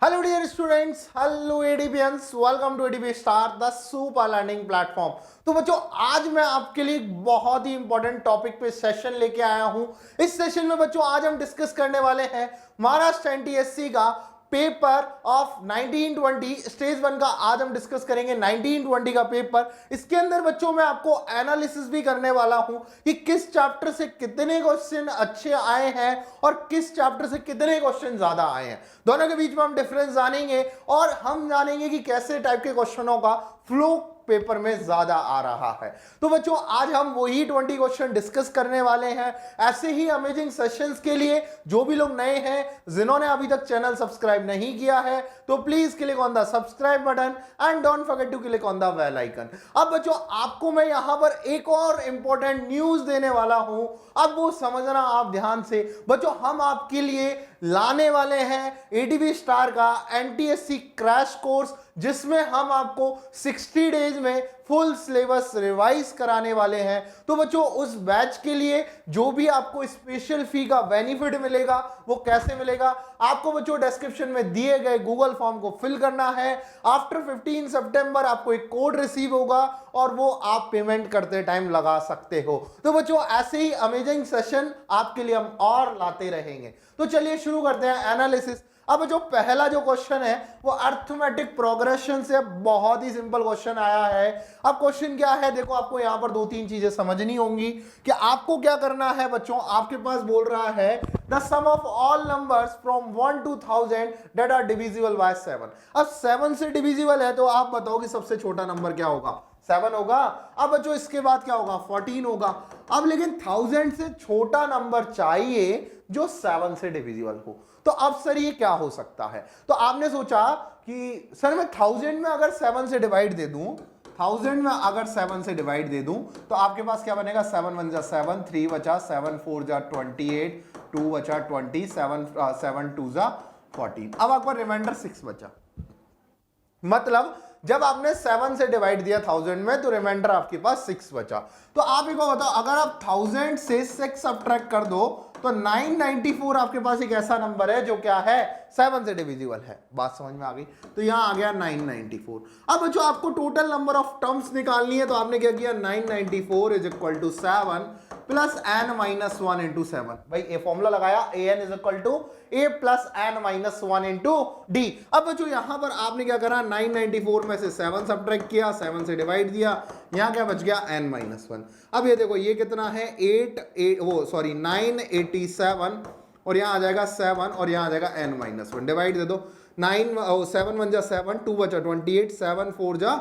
Hello dear students, hello ADPians, welcome to ADP star the super learning platform. तो बच्चों, आज मैं आपके लिए एक बहुत ही इंपॉर्टेंट टॉपिक पे सेशन लेके आया हूं। इस सेशन में बच्चों आज हम डिस्कस करने वाले हैं महाराष्ट्र एनटीएससी का पेपर ऑफ 1920 स्टेज वन का। आज हम डिस्कस करेंगे 1920 का पेपर। इसके अंदर बच्चों मैं आपको एनालिसिस भी करने वाला हूं कि किस चैप्टर से कितने क्वेश्चन अच्छे आए हैं और किस चैप्टर से कितने क्वेश्चन ज्यादा आए हैं। दोनों के बीच में हम डिफरेंस जानेंगे और हम जानेंगे कि कैसे टाइप के क्वेश्चनों का फ्लो पेपर में ज्यादा आ रहा है। तो बच्चों, आज हम वही 20 क्वेश्चन डिस्कस करने वाले हैं। ऐसे ही अमेजिंग सेशंस के लिए जो भी लोग नए हैं, जिन्होंने अभी तक चैनल सब्सक्राइब नहीं किया है, तो please click on the subscribe button and don't forget to click on the bell icon. अब बच्चों, आपको मैं यहां पर एक और इंपॉर्टेंट न्यूज देने वाला हूं। अब वो समझना आप ध्यान से। बच्चों, हम आपके लिए लाने वाले हैं एडीपी स्टार का एनटीएससी क्रैश कोर्स, जिसमें हम आपको 60 डेज में फुल सिलेबस रिवाइज कराने वाले हैं। तो बच्चों, उस बैच के लिए जो भी आपको स्पेशल फी का बेनिफिट मिलेगा वो कैसे मिलेगा, आपको बच्चों डिस्क्रिप्शन में दिए गए गूगल फॉर्म को फिल करना है। आफ्टर 15 सितंबर आपको एक कोड रिसीव होगा और वो आप पेमेंट करते टाइम लगा सकते हो। तो बच्चों, ऐसे ही अमेजिंग सेशन आपके लिए हम और लाते रहेंगे। तो चलिए शुरू करते हैं एनालिसिस। अब जो पहला जो क्वेश्चन है वो अर्थमेटिक प्रोग्रेशन से बहुत ही सिंपल क्वेश्चन आया है। अब क्वेश्चन क्या है, देखो आपको यहां पर दो तीन चीजें समझनी होंगी कि आपको क्या करना है। बच्चों, आपके पास बोल रहा है the sum of all numbers from 1 to 1000 that are divisible by 7। अब 7 से डिविजिबल है तो आप बताओ कि सबसे छोटा नंबर क्या होगा, 7 होगा। अब बच्चों, इसके बाद क्या होगा, 14 होगा। अब लेकिन 1000 से छोटा नंबर चाहिए जो 7 से डिविजिबल हो। तो अब सर ये क्या हो सकता है, तो आपने सोचा कि सर मैं 1000 में अगर 7 से डिवाइड दे दूं, 1000 में अगर 7 से डिवाइड दे दूं तो आपके पास क्या बनेगा, 7 1 जा 7, 3 बचा, 7 4 जा 28, 2 बचा 20, 7 2 जा 14। अब आपका रिमाइंडर 6 बचा। मतलब जब आपने 7 से डिवाइड दिया 1000 में तो रिमाइंडर आपके पास 6 बचा। तो आप एक बात बताओ, अगर आप 1000 से 6 सब्ट्रैक्ट कर दो तो 994 आपके पास एक ऐसा नंबर है जो क्या है, 7 से डिविजिबल है। बात समझ में आ गई। तो यहां आ गया 994। अब जो आपको टोटल नंबर ऑफ टर्म्स निकालनी है तो आपने क्या किया, 994 is equal to 7 plus n minus 1 into 7। भाई ये फॉर्मूला लगाया, an is equal to a plus n minus 1 into d. अब जो यहां पर आपने क्या करा, 994 में से 7 सब्ट्रैक्ट किया, 7 से डिवाइड दिया, यहां क्या बच गया, n माइनस 1। अब ये देखो ये कितना है, 987 और यहां आ जाएगा 7 और यहां आ जाएगा n माइनस 1। डिवाइड दे दो, 7 1 जा 7, 2 बचा 28, 7 4 जा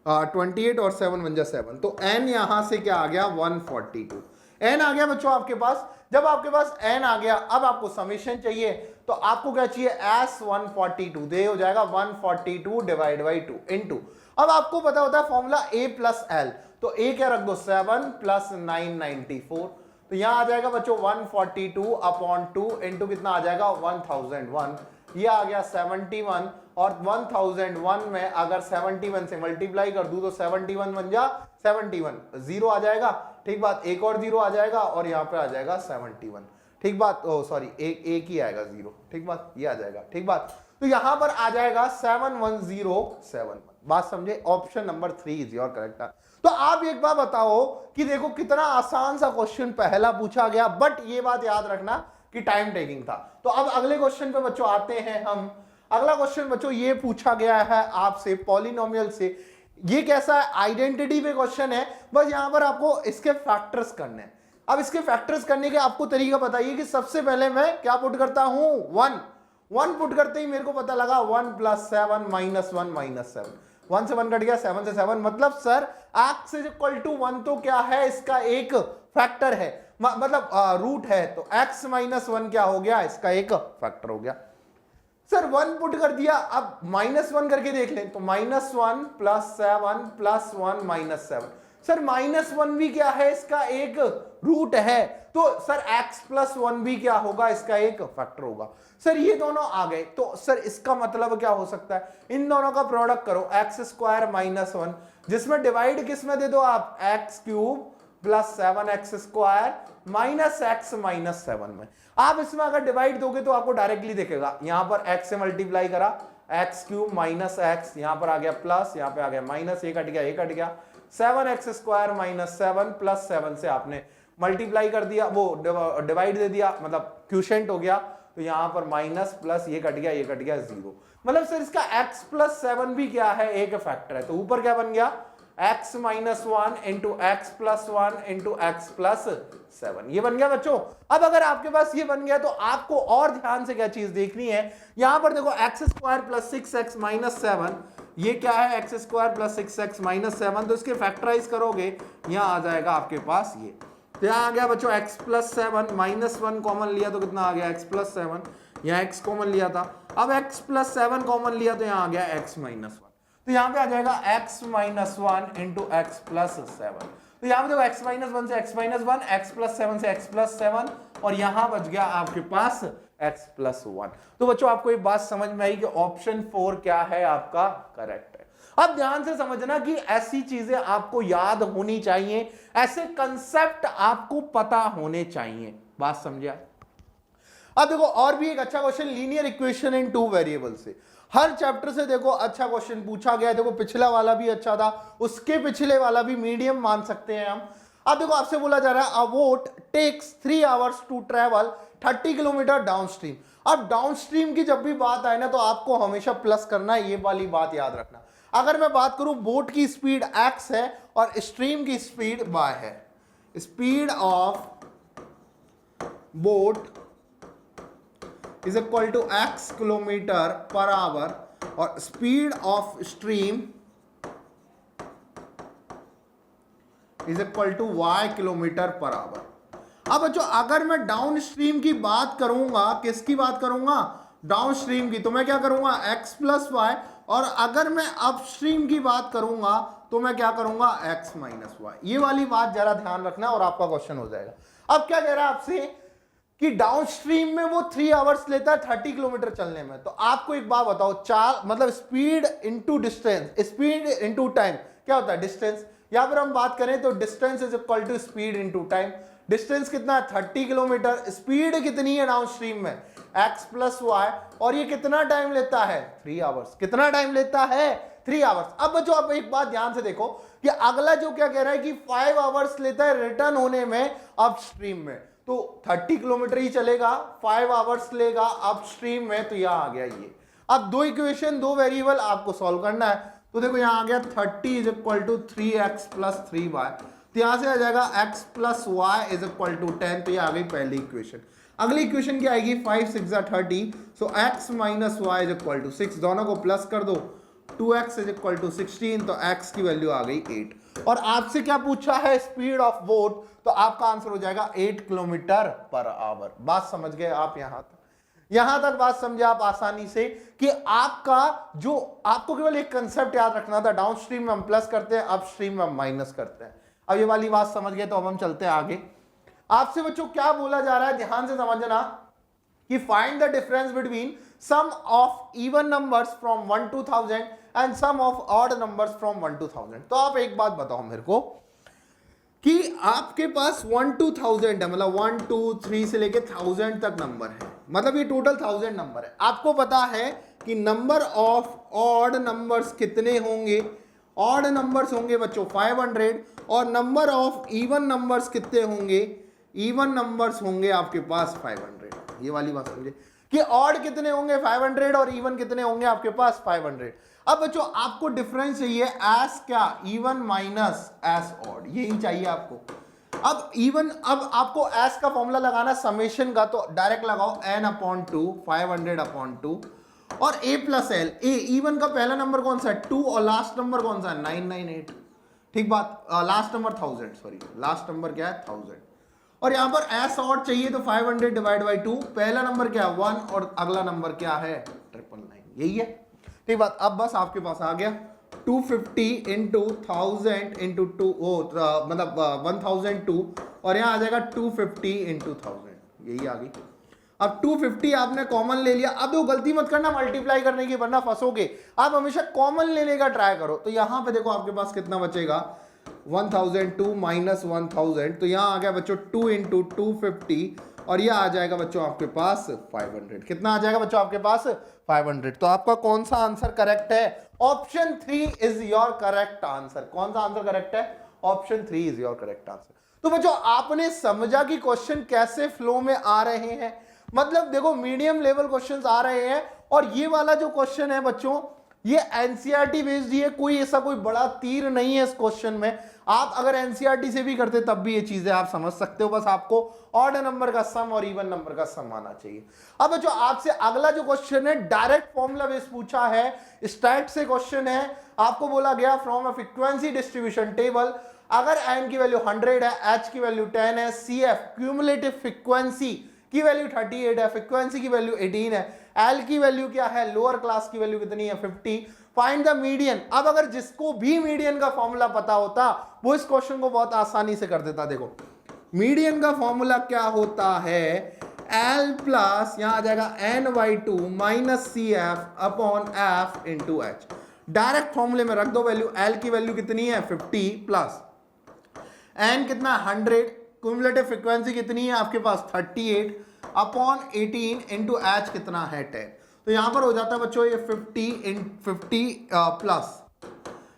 28 और 7 1 जा 7। तो n यहां से क्या आ गया, 142। n आ गया बच्चों आपके पास। जब आपके पास n आ गया, अब आपको समीशन चाहिए तो आपको क्या चाहिए, s 142। तो ये हो जाएगा 142 डिवाइड बाई 2 इनटू। अब आपको पता होता है फॉर्मूला a प्लस l, तो a क्या रख दो, 7 प्लस 994। तो यहां आ जाएगा बच्चों 142 अपॉन 2 इंटू कितना आ जाएगा, 1001। ये आ गया 71 और 1001 में अगर 71 से मल्टीप्लाई कर दूं तो 71 बन जा 71, जीरो आ जाएगा। ठीक बात, एक और जीरो आ जाएगा और यहाँ पे आ जाएगा 71। ठीक बात, सॉरी एक ही आएगा जीरो। ठीक बात, ये आ जाएगा। ठीक बात, तो यहां पर आ जाएगा 71071। बात समझे, option number 3 is your correct. तो आप एक बार बताओ कि देखो कितना आसान सा क्वेश्चन पहला पूछा गया, बट ये बात याद रखना कि टाइम टेकिंग था। तो अब अगले क्वेश्चन पे बच्चों आते हैं हम। अगला क्वेश्चन बच्चों ये पूछा गया है आपसे पॉलिनोमियल से। ये कैसा है, आइडेंटिटी पे क्वेश्चन है। बस यहां पर आपको इसके फैक्टर्स करने हैं। अब इसके फैक्टर्स करने के आपको तरीका बताइए कि सबसे पहले मैं क्या पुट करता हूं, 1 पुट करते ही मेरे को पता लगा 1 प्लस 7 माइनस 1 माइनस 7। 1 से 1 कट गया, 7 से 7, मतलब sir x is equal to 1 तो क्या है, इसका एक फैक्टर है, मतलब रूट है। तो x माइनस 1 क्या हो गया, इसका एक फैक्टर हो गया। सर 1 पुट कर दिया, अब माइनस 1 करके देख लें तो -1 प्लस 7 प्लस 1 माइनस 7। सर -1 भी क्या है, इसका एक रूट है। तो सर x प्लस 1 भी क्या होगा, इसका एक फैक्टर होगा। सर ये दोनों आ गए, तो सर इसका मतलब क्या हो सकता है, इन दोनों का प्रोडक्ट करो, एक्स स्क्वायर माइनस 1, जिसमें डिवाइड किस में दे दो आप, x cube plus 7x square minus x minus 7 में। आप इसमें अगर डिवाइड दोगे तो आपको डायरेक्टली दिखेगा, यहां पर x से मल्टीप्लाई करा एक्स क्यूब माइनस एक्स, यहां पर आ गया प्लस, यहां पे आ गया माइनस, ये कट गया 7x स्क्वायर माइनस 7 प्लस 7 से आपने मल्टीप्लाई कर दिया, वो डिवाइड दे दिया, मतलब क्यूशेंट हो गया, तो यहां पर माइनस प्लस ये कट गया 0। मतलब सर इसका x प्लस 7 भी क्या है, एक फैक्टर है, तो ऊपर क्या बन गया x minus 1 into x plus 1 into x plus 7, ये बन गया बच्चों। अब अगर आपके पास ये बन गया तो आपको और ध्यान से क्या चीज देखनी है, यहां पर देखो x square plus 6x minus 7, ये क्या है x square plus 6x minus 7, तो इसके फैक्टराइज करोगे यहां आ जाएगा आपके पास ये, तो यहां आ गया बच्चों x प्लस 7 माइनस 1 कॉमन लिया तो कितना आ गया x प्लस 7, यहाँ x कॉमन लिया था, अब x प्लस 7 कॉमन लिया तो यहाँ आ गया x माइनस 1, तो यहाँ पे आ जाएगा x minus 1 into x plus 7, तो यहाँ पे देखो x माइनस 1 से x माइनस 1, x प्लस 7 से x प्लस 7, और यहाँ बच गया आपके पास x प्लस 1। तो बच्चों आपको एक बात समझ में आई कि ऑप्शन 4 क्या है आपका करेक्ट है। अब ध्यान से समझना कि ऐसी चीजें आपको याद होनी चाहिए, ऐसे कंसेप्ट आपको पता होने चाहिए, बात समझिए। अब देखो और भी एक अच्छा question, linear equation in 2 variable से, हर चैप्टर से देखो अच्छा क्वेश्चन पूछा गया है। देखो पिछला वाला भी अच्छा था, उसके पिछले वाला भी मीडियम मान सकते हैं हम। अब देखो आपसे बोला जा रहा है a boat takes 3 hours to travel 30 kilometre downstream. अब डाउनस्ट्रीम की जब भी बात आए ना तो आपको हमेशा प्लस करना है, ये वाली बात याद रखना। अगर मैं बात करूं बोट की स्पीड x है और स्ट्रीम की स्पीड y है, speed of boat is equal to x kilometre per hour और speed of stream is equal to y kilometre per hour. अब बच्चों अगर मैं डाउन स्ट्रीम की बात करूंगा, किसकी बात करूंगा, डाउन स्ट्रीम की, तो मैं क्या करूंगा x प्लस वाई, और अगर मैं अपस्ट्रीम की बात करूंगा तो मैं क्या करूंगा x माइनस वाई। ये वाली बात जरा ध्यान रखना और आपका क्वेश्चन हो जाएगा। अब क्या कह रहा है आपसे कि डाउन स्ट्रीम में वो 3 आवर्स लेता है 30 किलोमीटर चलने में, तो आपको एक बात बताओ, चार मतलब speed into distance, speed into time क्या होता है डिस्टेंस। यहां पर हम बात करें तो distance is equal to speed into time. Distance कितना है 30 किलोमीटर, स्पीड कितनी है डाउन स्ट्रीम में x प्लस वाई, और ये कितना टाइम लेता है 3 आवर्स। कितना टाइम लेता है 3 आवर्स। अब बच्चों आप एक बात ध्यान से देखो कि अगला जो क्या कह रहा है कि 5 आवर्स लेता है रिटर्न होने में अपस्ट्रीम में, तो 30 किलोमीटर ही चलेगा, 5 आवर्स लेगा अपस्ट्रीम में, तो यहां आ गया ये। अब दो इक्वेशन, दो वेरिएबल आपको सॉल्व करना है, तो देखो यहां आ गया 30 is equal to 3x plus 3y, तो यहां से आ जाएगा x plus y is equal to 10, तो ये आ गई पहली इक्वेशन। अगली इक्वेशन क्या आएगी 5 6 30, so x minus y is equal to 6, दोनों को प्लस कर दो, 2x इज इक्वल टू 16, तो x की वैल्यू आ गई 8। और आपसे क्या पूछा है स्पीड ऑफ बोट, तो आपका आंसर हो जाएगा 8 किलोमीटर पर आवर। बात समझ गए आप यहां तक बात समझे आप आसानी से कि आपका जो आपको केवल एक कंसेप्ट याद रखना था, डाउन स्ट्रीम में हम प्लस करते हैं, अप स्ट्रीम में हम माइनस करते हैं। अब ये वाली बात समझ गए तो अब हम चलते हैं आगे। आपसे बच्चों क्या बोला जा रहा है, ध्यान से समझना कि find the difference between sum of even numbers from 1 to 1000 and sum of odd numbers from 1 to 1000। तो आप एक बात बताओ मेरे को कि आपके पास 1 to 1000 है, मतलब 1 2 3 से लेके 1000 तक नंबर है, मतलब ये टोटल 1000 नंबर है। आपको पता है कि नंबर ऑफ ऑड नंबर्स कितने होंगे, ऑड नंबर्स होंगे बच्चों 500, और नंबर ऑफ इवन नंबर्स कितने होंगे, इवन नंबर्स होंगे आपके पास 500। ये वाली बात समझे कि ऑड कितने होंगे 500 और इवन कितने होंगे आपके पास 500। अब बच्चों आपको डिफरेंस चाहिए एस क्या, इवन माइनस एस ऑड, यही चाहिए आपको। अब इवन, अब आपको एस का फॉर्मूला लगाना समेशन का, तो डायरेक्ट लगाओ n/2 500/2 और a plus L. A even का पहला नंबर कौन सा है 2 और लास्ट नंबर कौन सा है 998, ठीक बात, last number 1000, sorry last number क्या है 1000। और यहां पर एस ऑड चाहिए तो 500 डिवाइड बाई 2, पहला नंबर क्या है 1 और अगला नंबर क्या है 999, यही है, ठीक बात। अब बस आपके पास आ गया 250 इंटू 1000 इंटू 2, मतलब 1002, और यहाँ आ जाएगा 250 इंटू 1000, यही आ गई। अब 250 आपने कॉमन ले लिया। अब तो गलती मत करना मल्टीप्लाई करने की, वरना फंसोगे। आप हमेशा कॉमन लेने का ट्राई करो। तो यहां पे देखो आपके पास कितना बचेगा, 1000 2 माइनस 1000, तो यहाँ आ गया बच्चों 2 इंटू 250 और ये आ जाएगा बच्चों आपके पास 500। कितना आ जाएगा बच्चों आपके पास 500। तो आपका कौन सा आंसर करेक्ट है? Option 3 is your correct answer. कौन सा आंसर करेक्ट है? Option 3 is your correct answer. तो बच्चों आपने समझा कि क्वेश्चन कैसे फ्लो में आ रहे हैं। मतलब देखो मीडियम लेवल क्वेश्चंस आ रहे हैं और ये वाला जो क्वेश्चन है बच्चों ये एनसीईआरटी बेस्ड ही है, कोई ऐसा कोई बड़ा तीर नहीं है इस क्वेश्चन में। आप अगर एनसीईआरटी से भी करते तब भी ये चीजें आप समझ सकते हो, बस आपको ऑड नंबर का सम और इवन नंबर का सम आना चाहिए। अब बच्चों आपसे अगला जो क्वेश्चन है डायरेक्ट फॉर्मूला बेस्ड पूछा है, स्टैट से क्वेश्चन है। आपको बोला गया from a frequency distribution table, अगर n की वैल्यू 100 है, h की वैल्यू 10 है, CF क्यूमुलेटिव फ्रीक्वेंसी की वैल्यू 38 है, फ्रीक्वेंसी की वैल्यू 18 है, L की वैल्यू क्या है, लोअर क्लास की वैल्यू कितनी है 50, फाइंड द मीडियन। अब अगर जिसको भी मीडियन का फॉर्मूला पता होता वो इस क्वेश्चन को बहुत आसानी से कर देता। देखो मीडियन का फॉर्मूला क्या होता है, L प्लस यहां आ जाएगा n/2 minus CF upon F into H। Direct फॉर्मूले में रख दो वैल्यू, L की वैल्यू कितनी है 50 प्लस n कितना 100, क्यूमुलेटिव फ्रीक्वेंसी कितनी है आपके पास 38 अपॉन 18 इंटू एच कितना है 10। तो यहां पर हो जाता है बच्चों ये 50 प्लस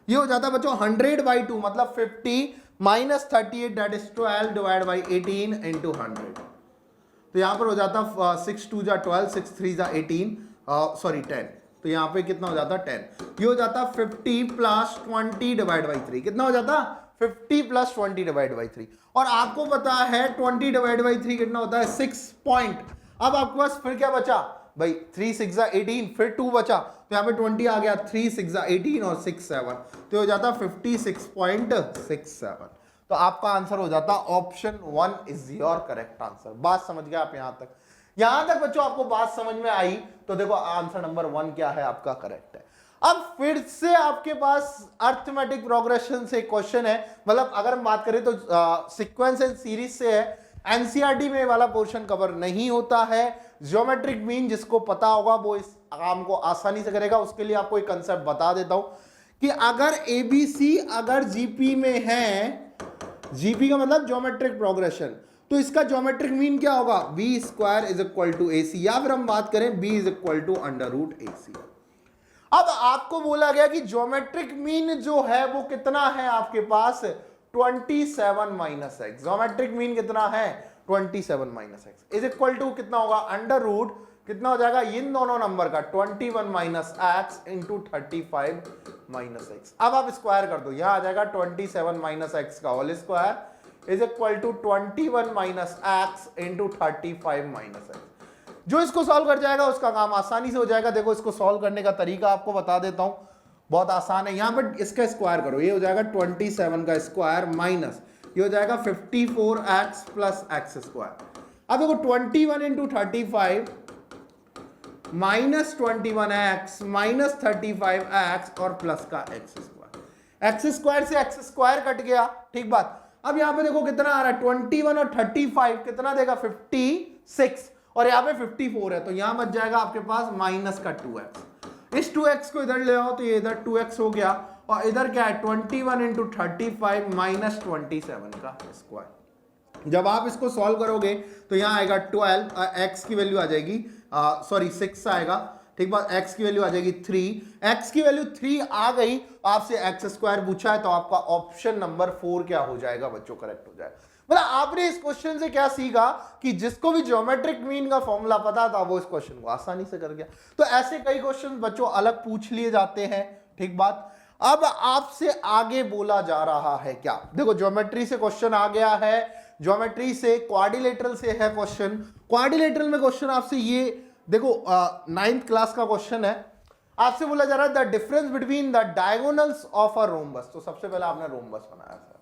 ये हो जाता है बच्चों 100/2 मतलब 50 minus 38 that is 12 divide by 18 into 100। तो यहां पर हो जाता 6 2 जा 12, 6 3 जा 18, सॉरी 10। तो यहां पे कितना हो जाता 10, ये हो जाता 50 प्लस 20 डिवाइड बाई 3। कितना हो जाता 50 प्लस 20 डिवाइड बाई 3। और आपको पता है 20 डिवाइड बाई 3 कितना होता है 6 पॉइंट। अब आपके पास फिर क्या बचा भाई 3 6 जा 18, फिर 2 बचा तो यहाँ पे 20 आ गया, 3 6 जा 18 और 6 7 तो हो जाता 56.67। तो आपका आंसर हो जाता option 1 is your correct answer. बात समझ गए आप यहां तक? यहां तक बच्चों आपको बात समझ में आई तो देखो आंसर नंबर 1 क्या है आपका करेक्ट है। अब फिर से आपके पास अर्थमेटिक प्रोग्रेशन से क्वेश्चन है, मतलब अगर हम बात करें तो सीक्वेंस एंड सीरीज से है। एनसीईआरटी में वाला पोर्शन कवर नहीं होता है। ज्योमेट्रिक मीन जिसको पता होगा वो इस काम को आसानी से करेगा। उसके लिए आपको एक कंसेप्ट बता देता हूं कि अगर एबीसी अगर जीपी में है, जीपी का मतलब ज्योमेट्रिक प्रोग्रेशन, तो इसका ज्योमेट्रिक मीन क्या होगा b square is equal to AC, या फिर हम बात करें b is equal to √AC। अब आपको बोला गया कि ज्योमेट्रिक मीन जो है वो कितना है आपके पास 27 माइनस एक्स। ज्योमेट्रिक मीन कितना है 27 minus x is equal to कितना होगा √ कितना हो जाएगा इन दोनों नंबर का 21 minus x into 35 minus x. अब आप स्क्वायर कर दो, यहां आ जाएगा 27 माइनस एक्स का whole square is equal to 21 minus x into 35 minus x. जो इसको सॉल्व कर जाएगा उसका काम आसानी से हो जाएगा। देखो इसको सॉल्व करने का तरीका आपको बता देता हूं, बहुत आसान है। यहां पर इसका स्क्वायर करो, ये हो जाएगा 27 का स्क्वायर माइनस ये हो जाएगा 54x प्लस एक्स स्क्वायर। अब देखो 21 into 35 minus 21x minus 35x और प्लस का एक्स स्क्वायर। एक्स स्क्वायर से एक्स स्क्वायर कट गया, ठीक बात। अब यहां पे देखो कितना आ रहा है 21 और 35 कितना देगा 56 और यहाँ पे 54 है तो यहां बच जाएगा आपके पास माइनस का 2x। इस 2x को इधर ले आओ तो ये इधर 2x हो गया और इधर क्या है 21 इंटू 35 माइनस 27 का स्क्वायर। जब आप इसको सॉल्व करोगे तो यहां आएगा 12, x की वैल्यू आ जाएगी सॉरी 6 आएगा, ठीक बात। x की वैल्यू आ जाएगी 3, x की वैल्यू 3 आ गई, आपसे एक्स स्क्वायर पूछा है तो आपका ऑप्शन नंबर 4 क्या हो जाएगा बच्चों करेक्ट हो जाएगा। मतलब आपने इस क्वेश्चन से क्या सीखा कि जिसको भी ज्योमेट्रिक मीन का फॉर्मूला पता था वो इस क्वेश्चन को आसानी से कर गया। तो ऐसे कई क्वेश्चन बच्चों अलग पूछ लिए जाते हैं, ठीक बात। अब आपसे आगे बोला जा रहा है क्या, देखो ज्योमेट्री से क्वेश्चन आ गया है, ज्योमेट्री से क्वाड्रिलेटरल से है क्वेश्चन। क्वाड्रिलेटरल में क्वेश्चन आपसे ये देखो 9th क्लास का क्वेश्चन है, आपसे बोला जा रहा है the difference between the diagonals of a rhombus. तो सबसे पहले आपने रोम्बस बनाया था,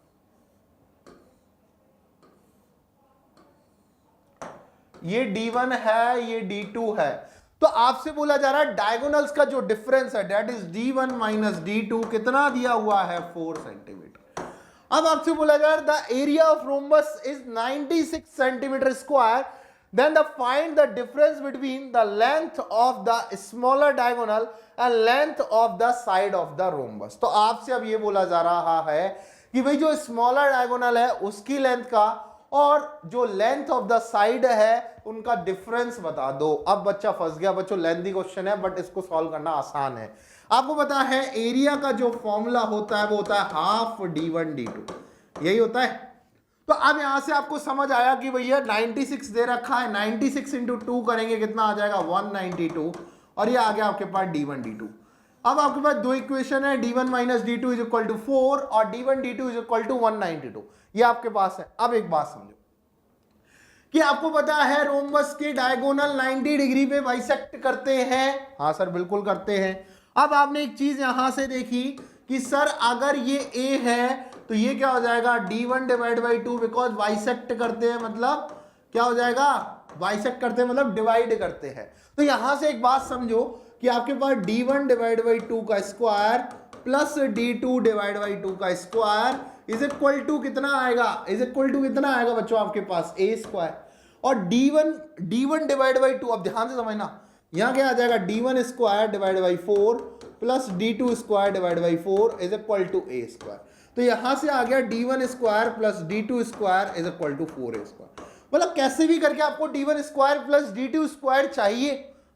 ये D1 है ये D2 है, तो आपसे बोला जा रहा है डायगोनल्स का जो डिफरेंस है that is D1 minus D2 कितना दिया हुआ है 4 सेंटीमीटर। अब आपसे बोला जा रहा है the area of rhombus is 96 centimetre square, then the find the difference between the length of the smaller diagonal and length of the side of the rhombus। तो आपसे अब ये बोला जा रहा है कि भाई जो स्मॉलर डायगोनल है उसकी लेंथ का और जो लेंथ ऑफ द साइड है उनका डिफरेंस बता दो। अब बच्चा फंस गया बच्चों, लेंथी क्वेश्चन है बट इसको सॉल्व करना आसान है। आपको पता है एरिया का जो फॉर्मूला होता है वो होता है हाफ d1 d2, यही होता है। तो अब यहां से आपको समझ आया कि भैया 96 दे रखा है, 96 इंटू 2 करेंगे कितना आ जाएगा 192, और ये आ गया आपके पास d1 d2। अब आपके पास दो इक्वेशन है, d1 minus d2 is equal to 4 और d1 d2 is equal to 192, ये आपके पास है। अब एक बात समझो कि आपको पता है रोम्बस के डायगोनल 90 डिग्री पे बाइसेक्ट करते हैं। हाँ सर बिल्कुल करते हैं। अब आपने एक चीज यहां से देखी कि सर अगर ये a है तो ये क्या हो जाएगा d1 divide by 2, because bisect करते हैं मतलब क्या हो जाएगा, बाइसेक्ट करते हैं मतलब डिवाइड करते हैं। तो यहां से एक बात समझो कि आपके पास d1 डिवाइड बाई 2 का square plus d2 divide by 2 का स्क्वायर इज इक्वल टू कितना आएगा, इज इक्वल टू कितना आएगा बच्चों आपके पास a स्क्वायर, और d1 डिवाइड बाई 2, अब ध्यान से समझना यहां क्या आ जाएगा d1 square divide by 4 plus d2 square divide by 4 is equal to a square. तो यहां से आ गया d1 square plus d2 square is equal to 4a square. मतलब कैसे भी करके आपको d1 square plus d2 square चाहिए।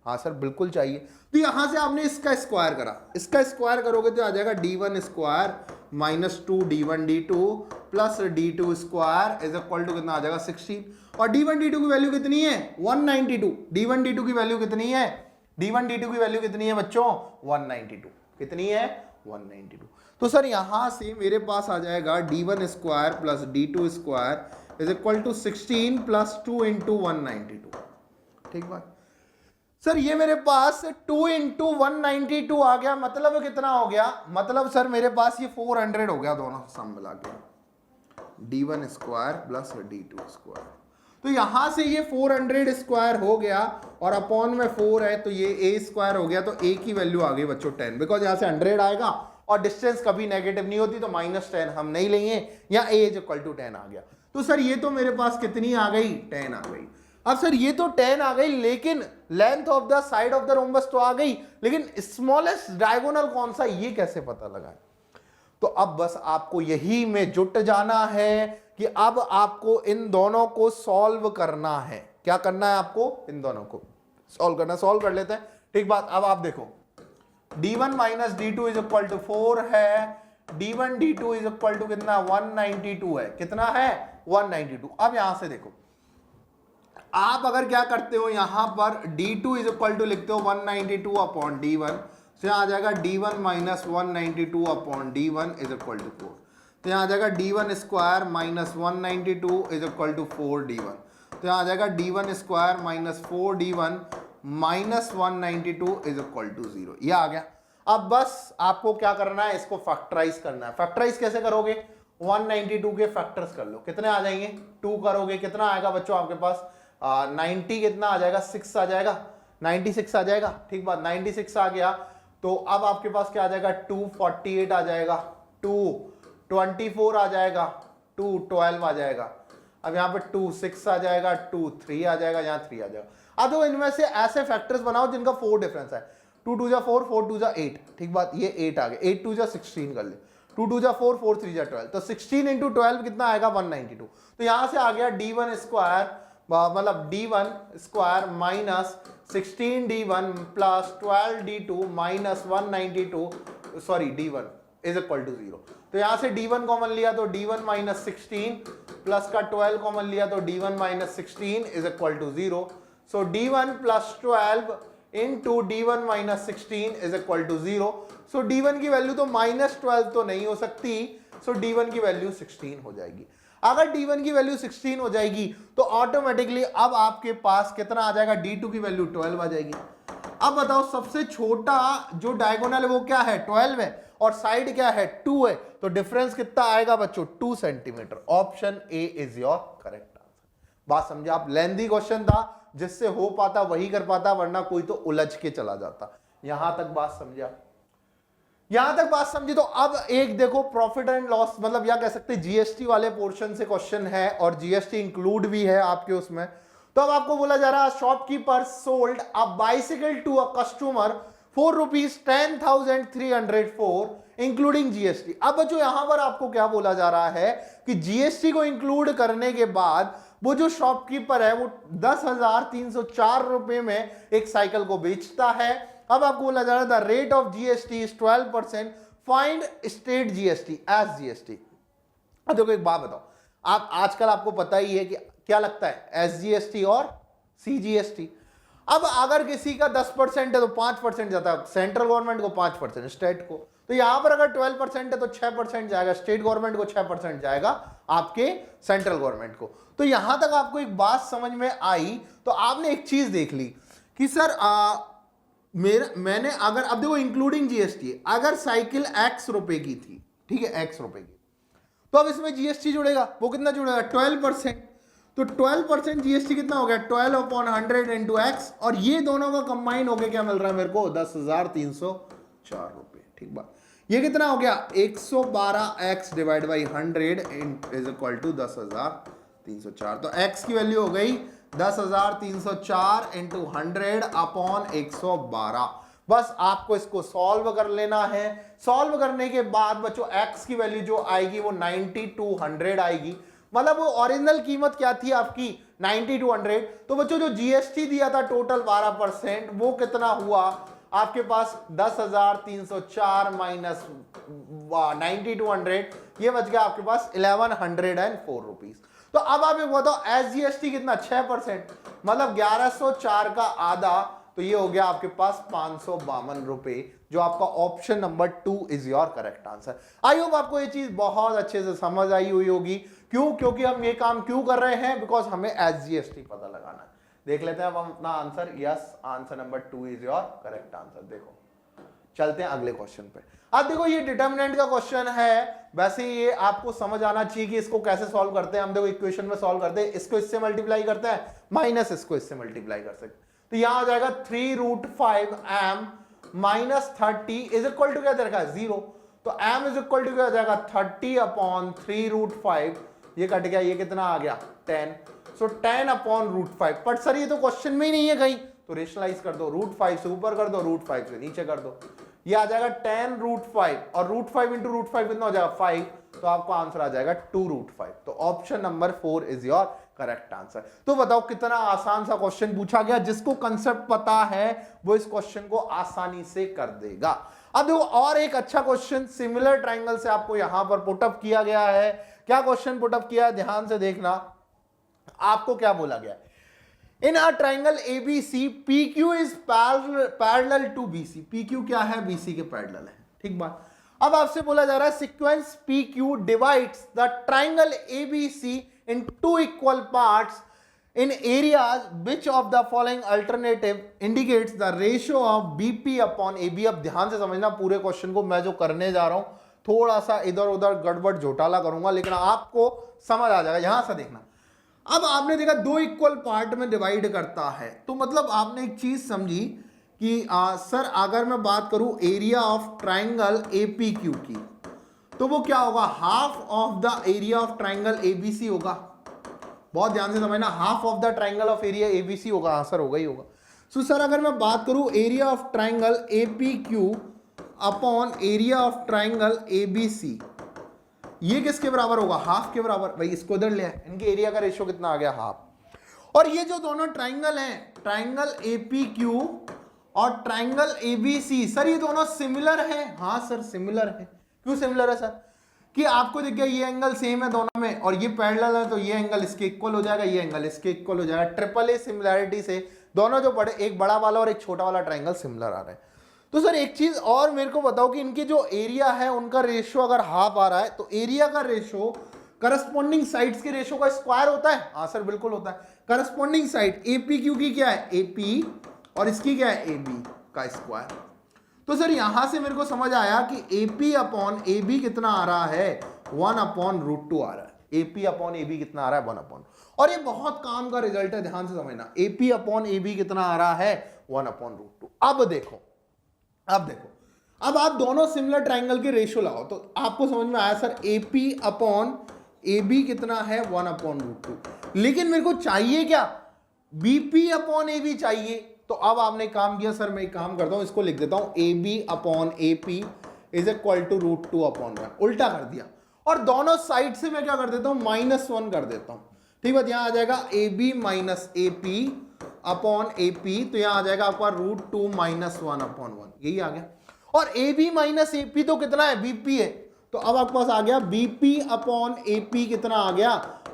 हाँ सर बिल्कुल चाहिए। तो यहां से आपने इसका स्क्वायर करा, इसका स्क्वायर करोगे तो आ जाएगा d1 square minus 2 d1 d2 plus d2 square is equal to कितना आ जाएगा 16, और d1 d2 की वैल्यू कितनी है 192। d1 d2 की वैल्यू कितनी है, d1 d2 की वैल्यू कितनी है बच्चों 192, कितनी है 192। तो सर यहां से मेरे पास आ जाएगा d1 square plus d2 square is equal to 16 plus 2 into 192। ठीक बात सर, ये मेरे पास 2 इंटू 192 आ गया, मतलब कितना हो गया, मतलब सर मेरे पास ये 400 हो गया दोनों सम मिला के, d1 square plus d2 square. तो यहां से ये 400 स्क्वायर हो गया और अपॉन में 4 है तो ये a स्क्वायर हो गया। तो a की वैल्यू आ गई बच्चों 10, बिकॉज यहां से 100 आएगा और डिस्टेंस कभी नेगेटिव नहीं होती तो -10 हम नहीं लेंगे, या a इज इक्वल टू 10 आ गया। तो सर ये तो मेरे पास कितनी आ गई 10 आ गई। अब सर ये तो 10 आ गई, लेकिन length of the side of the rhombus तो आ गई, लेकिन स्मॉलेस्ट डायगोनल कौन सा ये कैसे पता लगा। तो अब बस आपको यही में जुट जाना है कि अब आपको इन दोनों को सॉल्व करना है। क्या करना है आपको, इन दोनों को सॉल्व करना। सॉल्व कर लेते हैं, ठीक बात। अब आप देखो d1 minus d2 is equal to 4 है, d1 d2 is equal to कितना 192 है, कितना है 192। अब यहां से देखो आप अगर क्या करते हो, यहां पर d2 इज इक्वल टू लिखते हो 192 अपॉन d1, तो यहां आ जाएगा d1 minus 192 upon d1 is equal to 4। तो यहां आ जाएगा d1 square minus 192 is equal to 4d1। तो यहां आ जाएगा d1 square minus 4d1 minus 192 is equal to 0, ये आ गया। अब बस आपको क्या करना है, इसको फैक्टराइज करना है। फैक्टराइज कैसे करोगे, 192 के फैक्टर्स कर लो, कितने आ जाएंगे 2 करोगे, कितना आएगा बच्चों आपके पास 90, कितना आ जाएगा 6 आ जाएगा, 96 आ जाएगा। ठीक बात, 96 आ गया। तो अब आपके पास क्या आ जाएगा 248 आ जाएगा, 224 आ जाएगा, 212 आ जाएगा। अब यहाँ पे 26 आ जाएगा, 23 आ जाएगा, यहाँ 3 आ जाएगा। अब तो इनमें से ऐसे फैक्टर्स बनाओ जिनका 4 डिफरेंस है, 2 2 जा 4, 4 2 जा 8। ठीक बात, ये 8 आ गया, 8 2 जा 16 कर ले, 2 2 जा 4, 4 3 जा 12। तो 16 इंटू 12 कितना आएगा 192। तो यहां से आ गया d1 स्क्वायर, मतलब d1 square minus 16d1 plus 12d2 minus 192, sorry d1 is equal to 0। तो यहां से d1 कॉमन लिया तो d1 माइनस 16 प्लस का 12 कॉमन लिया तो d1 minus 16 is equal to 0। So d1 plus 12 into d1 minus 16 is equal to 0। So d1 की value तो -12 तो नहीं हो सकती, सो d1 की वैल्यू 16 हो जाएगी। अगर d1 की वैल्यू 16 हो जाएगी तो ऑटोमेटिकली अब आपके पास कितना आ जाएगा, d2 की वैल्यू 12 आ जाएगी। अब बताओ सबसे छोटा जो डायगोनल है वो क्या है 12 है, और साइड क्या है 2 है, तो डिफरेंस कितना आएगा बच्चों 2 centimetre. Option A is your correct answer. बात समझे आप, लेंथी क्वेश्चन था, जिससे हो पाता वही कर पाता, वरना कोई तो उलझ के चला जाता। यहां तक बात समझा, यहां तक बात समझी। तो अब एक देखो प्रॉफिट एंड लॉस, मतलब या कह सकते जीएसटी वाले पोर्शन से क्वेश्चन है और जीएसटी इंक्लूड भी है आपके उसमें। तो अब आपको बोला जा रहा है shopkeeper sold a bicycle to a customer 4 rupees 10,304 including GST. अब बच्चों यहां पर आपको क्या बोला जा रहा है कि जीएसटी को इंक्लूड करने के बाद वो जो शॉपकीपर है वो 10,304 रुपए में एक साइकिल को बेचता है। अब आपको बोला जा रहा है the rate of GST is 12%, find state GST as GST. अब देखो एक बात बताओ, आप आजकल आपको पता ही है कि क्या लगता है एसजीएसटी और सीजीएसटी। अब अगर किसी का 10% है तो 5% जाता है सेंट्रल गवर्नमेंट को, 5% स्टेट को। तो यहां पर अगर 12% है तो 6% जाएगा स्टेट गवर्नमेंट को, 6% जाएगा आपके सेंट्रल गवर्नमेंट को। तो यहां तक आपको एक बात समझ में आई। तो आपने एक चीज देख ली कि सर मैंने अगर, अब देखो इंक्लूडिंग जीएसटी, अगर साइकिल x रुपए की थी, ठीक है x रुपए की, तो अब इसमें जीएसटी जुड़ेगा, वो कितना जुड़ेगा 12%। तो 12% जीएसटी कितना हो गया 12/100 इंटू एक्स, और ये दोनों का कंबाइन होके क्या मिल रहा है मेरे को 10,304 रुपए। ठीक बात, ये कितना हो गया 112x divide by 100 is equal to 10,304। तो x की वैल्यू हो गई 10,304 इंटू 100 अपॉन 112। बस आपको इसको सॉल्व कर लेना है। सॉल्व करने के बाद बच्चों x की वैल्यू जो आएगी वो 9200 आएगी। मतलब वो ओरिजिनल कीमत क्या थी आपकी 9200। तो बच्चों जो जीएसटी दिया था टोटल 12%, वो कितना हुआ आपके पास 10,304 माइनस 9200, ये बच गया आपके पास 1104 रुपीज। तो अब आप बताओ एसजीएसटी कितना 6%, मतलब 1104 का आधा, तो ये हो गया आपके पास 552 रुपए, जो आपका option number 2 is your correct answer. I hope आपको ये चीज बहुत अच्छे से समझ आई हुई होगी। क्यों? क्योंकि हम ये काम क्यों कर रहे हैं, बिकॉज हमें एसजीएसटी पता लगाना है। देख लेते हैं अब हम अपना answer. Yes, answer number 2 is your correct answer. देखो चलते हैं अगले क्वेश्चन पे। अब देखो ये डिटर्मिनेंट का क्वेश्चन है, वैसे ये आपको समझ आना चाहिए कि इसको कैसे सॉल्व करते हैं। हम देखो इक्वेशन में सॉल्व करते हैं, इसको इससे मल्टीप्लाई करते हैं, माइनस इसको इससे मल्टीप्लाई कर सकते। तो यहां आ जाएगा 3√5m minus 30 is equal to क्या दे रखा है 0। तो m इज इक्वल टू क्या आ जाएगा 30 अपॉन 3√5, ये कट गया, ये कितना आ गया 10। सो 10 अपॉन √5। बट सर ये तो क्वेश्चन में ही नहीं है कहीं, तो रेशनलाइज कर दो, √5 से ऊपर कर दो, √5 से नीचे कर दो। ये आ जाएगा 10√5 और √5 इंटू √5 कितना हो जाएगा 5। तो आपका आंसर आ जाएगा 2√5। तो option number 4 is your correct answer. तो बताओ कितना आसान सा क्वेश्चन पूछा गया। जिसको कंसेप्ट पता है वो इस क्वेश्चन को आसानी से कर देगा। अब देखो और एक अच्छा क्वेश्चन सिमिलर ट्रायंगल से आपको यहां पर पुटअप किया गया है। क्या क्वेश्चन पुटअप किया है ध्यान से देखना। आपको क्या बोला गया है, in a triangle ABC PQ is parallel to BC। PQ क्या है, BC के पैरेलल है। ठीक बात। अब आपसे बोला जा रहा है sequence PQ divides the triangle ABC in two equal parts in areas, which of the following alternative indicates the ratio of BP upon AB। अब ध्यान से समझना पूरे क्वेश्चन को, मैं जो करने जा रहा हूं थोड़ा सा इधर उधर गड़बड़ झोटाला करूंगा, लेकिन आपको समझ आ जाएगा। यहां से देखना, अब आपने देखा दो इक्वल पार्ट में डिवाइड करता है, तो मतलब आपने एक चीज समझी कि सर अगर मैं बात करूं एरिया ऑफ ट्राइंगल APQ की, तो वो क्या होगा half of the area of triangle ABC होगा। बहुत ध्यान से समझना, half of the triangle of area ABC होगा, आंसर होगा ही होगा। सो सर अगर मैं बात करूं area of triangle APQ upon area of triangle ABC, ये किसके बराबर होगा, हाफ के बराबर। भाई इसको इधर ले आए, इनके एरिया का रेशियो कितना आ गया हाफ। और ये जो दोनों ट्राइंगल हैं, ट्राइंगल APQ और ट्राइंगल ABC, सर ये दोनों सिमिलर हैं। हाँ सर सिमिलर है। क्यों सिमिलर है सर, कि आपको देखिए ये एंगल सेम है दोनों में और ये पैरेलल है, तो ये एंगल इसके इक्वल हो जाएगा, ये एंगल इसके इक्वल हो जाएगा। ट्रिपल ए सिमिलैरिटी से दोनों जो बड़े, एक बड़ा वाला और एक छोटा वाला ट्राइंगल सिमिलर आ रहे हैं। तो सर एक चीज और मेरे को बताओ कि इनके जो एरिया है उनका रेशियो अगर हाफ आ रहा है, तो एरिया का रेशियो करस्पॉन्डिंग साइड्स के रेशियो का स्क्वायर होता है। हाँ सर बिल्कुल होता है। करस्पॉन्डिंग साइड APQ की क्या है AP और इसकी क्या है AB का स्क्वायर। तो सर यहां से मेरे को समझ आया कि AP अपॉन AB कितना आ रहा है 1/√2 आ रहा है। AP अपॉन AB कितना आ रहा है 1/, और ये बहुत काम का रिजल्ट है, ध्यान से समझना। AP अपॉन AB कितना आ रहा है 1/√2। अब देखो अब आप दोनों सिमिलर ट्राइंगल के रेशियो लगाओ, तो आपको समझ में आया सर AP अपॉन AB कितना है 1/√2। लेकिन मेरे को चाहिए क्या, BP अपॉन AB चाहिए। तो अब आपने काम किया सर, मैं एक काम करता हूं, इसको लिख देता हूं a b upon a p is equal to √2/1, उल्टा कर दिया और दोनों साइड से मैं क्या कर देता हूं -1 कर देता हूं। ठीक है, यहां आ जाएगा a b minus a p upon a p, तो यहां आ जाएगा आपका √2 - 1/1, यही आ गया। और a b minus a p तो कितना है, बीपी है, तो अब आपके पास आ गया बीपी अपॉन ए पी कितना आ गया,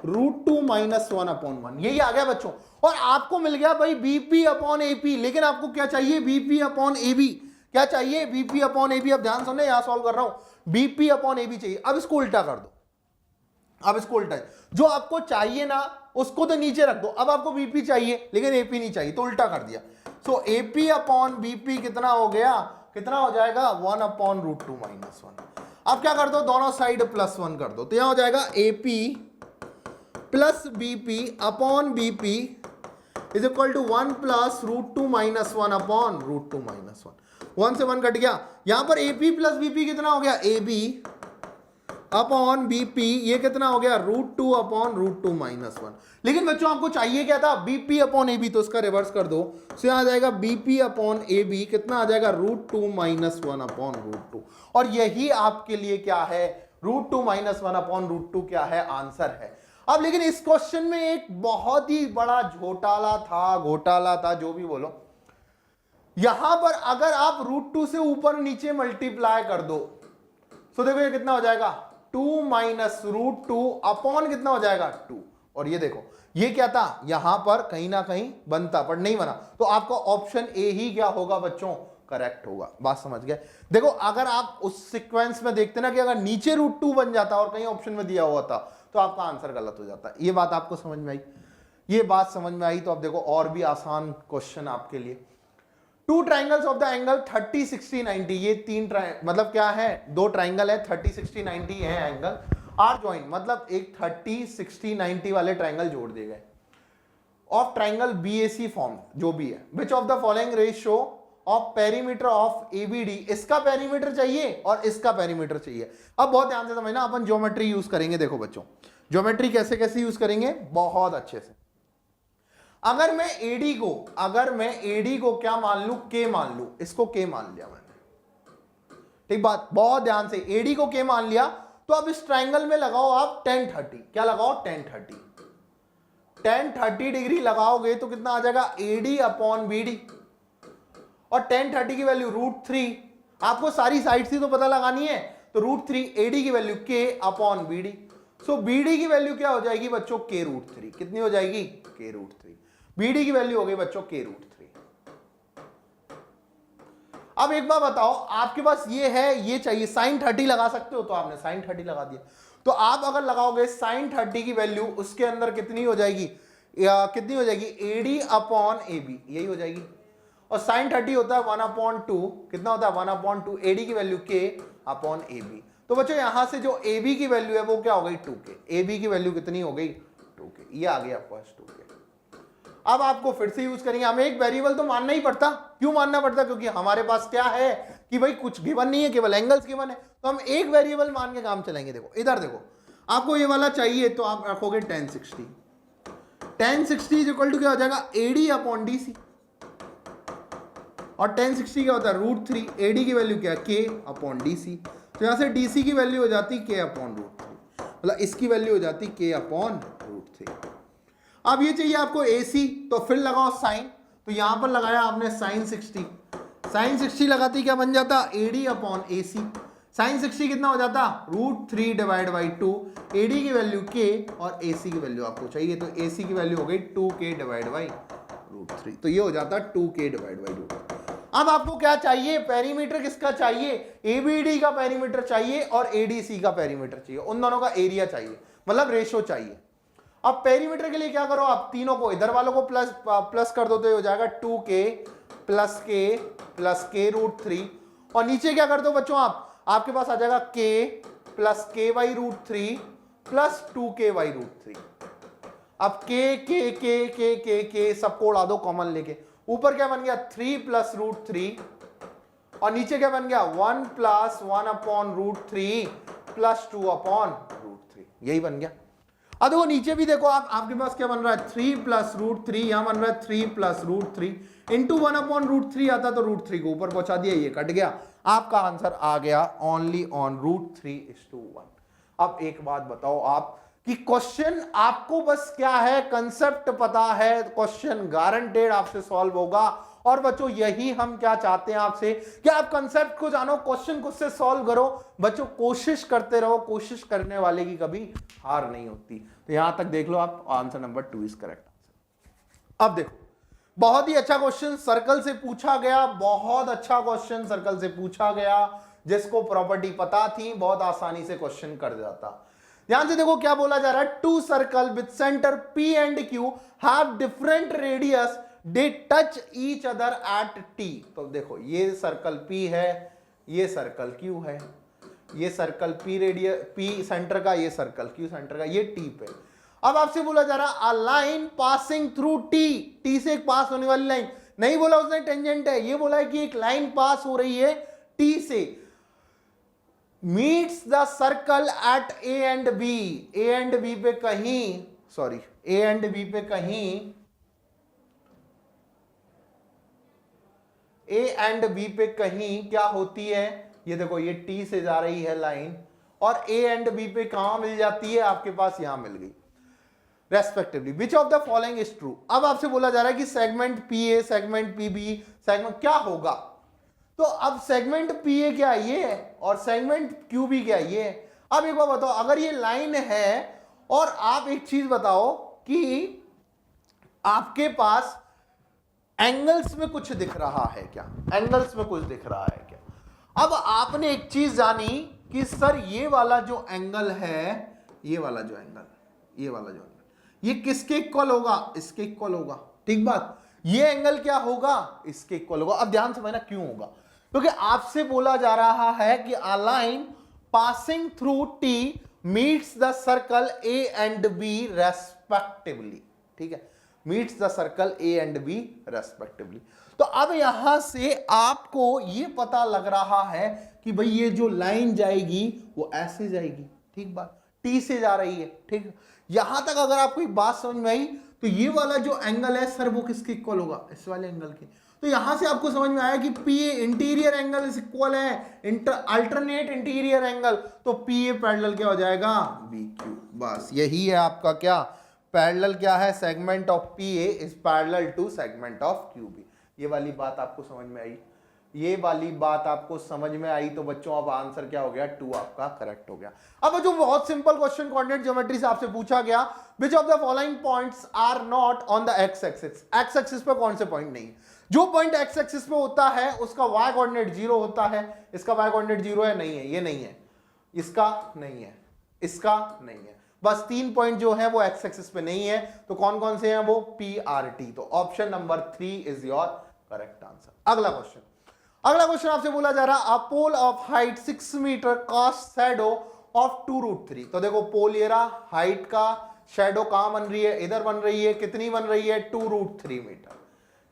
√2 - 1/1, यही आ गया बच्चों। और आपको मिल गया भाई बीपी अपॉन ए पी, लेकिन आपको क्या चाहिए, बीपी अपॉन ए बी, क्या चाहिए, बीपी अपॉन ए बी। अब ध्यान सुनने, यहां सॉल्व कर रहा हूं, बीपी अपॉन ए बी चाहिए। अब इसको उल्टा कर दो, अब इसको उल्टा, जो आपको चाहिए ना उसको तो नीचे रख दो। अब आपको बीपी चाहिए लेकिन एपी नहीं चाहिए, तो उल्टा कर दिया। सो एपी अपॉन बीपी कितना हो गया, कितना हो जाएगा, 1/√2 - 1। अब क्या कर दो, दोनों साइड +1 कर दो, तो यहां हो जाएगा AP plus BP upon BP is equal to 1 + √2 - 1/√2 - 1। 1 से 1 कट गया, यहां पर एपी प्लस बीपी कितना हो गया, ए बी अपॉन बीपी, ये कितना हो गया, √2/√2 - 1। लेकिन बच्चों आपको चाहिए क्या था, बीपी अपॉन ए बी, तो इसका रिवर्स कर दो, तो यहां आ जाएगा बीपी अपॉन ए बी कितना आ जाएगा, √2 - 1/√2। और यही आपके लिए क्या है, √2 - 1/√2 क्या है, आंसर है। अब लेकिन इस क्वेश्चन में एक बहुत ही बड़ा घोटाला था, जो भी बोलो। यहां पर अगर आप √2 से ऊपर नीचे मल्टीप्लाई कर दो, तो देखो ये कितना हो जाएगा, 2 - √2 अपॉन कितना हो जाएगा, 2। और ये देखो ये क्या था, यहां पर कहीं ना कहीं बनता पर नहीं बना, तो आपका ऑप्शन ए ही क्या होगा बच्चों, करेक्ट होगा। बात समझ गए। देखो अगर आप उस सीक्वेंस में देखते ना कि अगर नीचे √2 बन जाता और कहीं ऑप्शन में दिया हुआ था तो आपका आंसर गलत हो जाता। ये बात आपको समझ में आई, ये बात समझ में आई। तो अब देखो और भी आसान क्वेश्चन आपके लिए। Two triangles of the angle 30, 60, 90, ये तीन मतलब क्या है, दो ट्राइंगल है, 30, 60, 90 है एंगल, आर ज्वाइन, मतलब एक 30, 60, 90 वाले ट्राइंगल जोड़ दिए गए ऑफ ट्राइंगल बीएसी फॉर्म जो भी है। विच of the following ratio of perimeter of ABD, इसका पेरीमीटर चाहिए और इसका पेरीमीटर चाहिए। अब बहुत ध्यान से समझना, अपन ज्योमेट्री यूज करेंगे। देखो बच्चों ज्योमेट्री कैसे कैसे यूज करेंगे, बहुत अच्छे से। अगर मैं एडी को क्या मान लू, के मान लू, इसको के मान लिया मैंने, ठीक बात, बहुत ध्यान से, एडी को के मान लिया, तो अब इस ट्राइंगल में लगाओ आप 10, 30, क्या लगाओ, 10, 30, 10, 30 डिग्री लगाओगे तो कितना आ जाएगा, एडी अपॉन बीडी, और 10, 30 की वैल्यू √3, आपको सारी साइड से तो पता लगानी है, तो √3, एडी की वैल्यू के अपॉन बीडी, सो बीडी की वैल्यू क्या हो जाएगी बच्चों, के √3, कितनी हो जाएगी, के √3, बीडी की वैल्यू हो गई बच्चों के √3। अब एक बार बताओ, आपके पास ये है, ये चाहिए, sin 30 लगा सकते हो, तो आपने sin 30 लगा दिया, तो आप अगर लगाओगे sin 30 की वैल्यू उसके अंदर कितनी हो जाएगी, कितनी हो जाएगी, एडी अपॉन ए बी, यही हो जाएगी। और sin 30 होता है 1/2, कितना होता है 1/2, एडी की वैल्यू के अपॉन ए बी। तो बच्चों यहां से जो ए बी की वैल्यू है वो क्या हो गई, 2k, ए बी की वैल्यू कितनी हो गई, 2k, ये आ गया फर्स्ट 2k। अब आपको फिर से यूज करेंगे, हमें एक वेरिएबल तो मानना ही पड़ता, क्यों मानना पड़ता, क्योंकि हमारे पास क्या है कि भाई कुछ गिवन नहीं है, केवल एंगल्स गिवन है, तो हम एक वेरिएबल मान के काम चलाएंगे। देखो इधर देखो, आपको ये वाला चाहिए तो आप रखोगे 10, 60, 10, 60 इज इक्वल टू क्या हो जाएगा, एडी अपॉन डीसी, और 10, 60 क्या होता है, √3, एडी की वैल्यू क्या है, के अपॉन डीसी, तो यहां से डीसी की वैल्यू हो जाती के अपॉन √3, मतलब इसकी वैल्यू हो जाती के अपॉन √3। अब ये चाहिए आपको AC, तो फिर लगाओ साइन, तो यहां पर लगाया आपने sin 60, sin 60 लगाती क्या बन जाता, AD अपॉन AC, sin 60 कितना हो जाता, √3/2, AD की वैल्यू K और AC की वैल्यू आपको चाहिए, तो AC की वैल्यू हो गई 2K/√3, तो ये हो जाता 2K/√3। अब आपको क्या चाहिए, पेरीमीटर किसका चाहिए, ABD का पेरीमीटर चाहिए और ADC का पेरीमीटर चाहिए, उन दोनों का एरिया चाहिए, मतलब रेशो चाहिए। अब पेरीमीटर के लिए क्या करो, आप तीनों को, इधर वालों को प्लस कर दो, तो ये हो जाएगा 2k प्लस k √3, और नीचे क्या कर दो बच्चों आप, आपके पास आ जाएगा k plus k/√3 plus 2k/√3। अब k सबको उड़ा दो कॉमन लेके, ऊपर क्या बन गया 3 प्लस √3, और नीचे क्या बन गया 1 प्लस 1/√3 प्लस 2/√3, यही बन गया। अब देखो नीचे भी देखो आप, आपके पास क्या बन रहा है 3 प्लस रूट थ्री, यहां बन रहा है 3 प्लस रूट थ्री इंटू 1/√3 आता तो √3 को ऊपर पहुंचा दिया, ये कट गया, आपका आंसर आ गया ओनली ऑन √3:1। अब एक बात बताओ आप कि क्वेश्चन आपको बस क्या है, कंसेप्ट पता है, क्वेश्चन गारंटेड आपसे सॉल्व होगा। और बच्चों यही हम क्या चाहते हैं आपसे कि आप कंसेप्ट को जानो, क्वेश्चन खुद से सॉल्व करो। बच्चों कोशिश करते रहो, कोशिश करने वाले की कभी हार नहीं होती। तो यहां तक देख लो आप, answer number 2 is correct answer. अब देखो बहुत ही अच्छा क्वेश्चन सर्कल से पूछा गया, बहुत अच्छा क्वेश्चन सर्कल से पूछा गया, जिसको प्रॉपर्टी पता थी बहुत आसानी से क्वेश्चन कर जाता। ध्यान से देखो क्या बोला जा रहा है, two circle with centre P and Q have different radius, they touch each other at T। तो देखो ये सर्कल P है, ये सर्कल Q है, ये circle P radius P centre का, ये सर्कल Q सेंटर का, ये T पे। अब आपसे बोला जा रहा है a line passing through T से एक पास होने वाली लाइन, नहीं बोला उसने टेंजेंट है, ये बोला है कि एक लाइन पास हो रही है T से, meets the circle eight A and B, A and B पे कहीं, सॉरी A एंड B पे कहीं, A एंड B पे कहीं क्या होती है, ये देखो ये T से जा रही है लाइन और A एंड B पे कहां मिल जाती है, आपके पास यहां मिल गई respectively. Which of the following is true. अब आपसे बोला जा रहा है कि segment PA, segment PB, segment क्या होगा। तो अब सेगमेंट PA क्या ये है और सेगमेंट QB क्या ये है। अब एक बार बताओ, अगर ये लाइन है और आप एक चीज बताओ कि आपके पास एंगल्स में कुछ दिख रहा है क्या, एंगल्स में कुछ दिख रहा है क्या। अब आपने एक चीज जानी कि सर ये वाला जो एंगल है, ये वाला जो एंगल, ये वाला जो एंगल, ये किसके इक्वल होगा, इसके इक्वल होगा, ठीक बात। ये एंगल क्या होगा, इसके इक्वल होगा। अब ध्यान समझना क्यों होगा, क्योंकि आपसे बोला जा रहा है कि a line passing through T meets the circle A and B respectively, ठीक है, meets the circle A and B respectively. तो अब यहां से आपको ये पता लग रहा है कि भाई ये जो लाइन जाएगी वो ऐसे जाएगी, ठीक बात, T से जा रही है, ठीक। यहां तक अगर आपको एक बात समझ में आई तो ये वाला जो एंगल है सर वो किसके इक्वल होगा, इस वाले एंगल के। तो यहां से आपको समझ में आया कि PA interior angle is equal है अल्टरनेट इंटीरियर एंगल, तो PA पैरेलल क्या हो जाएगा, BQ। बस यही है आपका क्या पैरेलल, क्या है, segment of PA is parallel to segment of QB। ये वाली बात आपको समझ में आई, ये वाली बात आपको समझ में आई। तो बच्चों अब आंसर क्या हो गया, 2 आपका करेक्ट हो गया। अब जो बहुत सिंपल क्वेश्चन कोऑर्डिनेट ज्योमेट्री से आपसे पूछा गया, which of the following points are not on the x axis. X axis पे कौन से पॉइंट नहीं, जो पॉइंट एक्स एक्सिस पे होता है उसका वाई कोऑर्डिनेट 0 होता है, इसका वाई कोऑर्डिनेट 0 है, नहीं है, ये नहीं है, इसका नहीं है, इसका नहीं है, बस 3 पॉइंट जो है वो एक्स एक्सिस पे नहीं है। तो कौन कौन से हैं वो, PRT। तो option number 3 is your correct answer. अगला क्वेश्चन, अगला क्वेश्चन आपसे बोला जा रहा है a pole of height 6 metre cast shadow of 2√3। तो देखो पोल ये रहा, हाइट का शैडो कहां बन रही है, इधर बन रही है, कितनी बन रही है, 2√3 मीटर।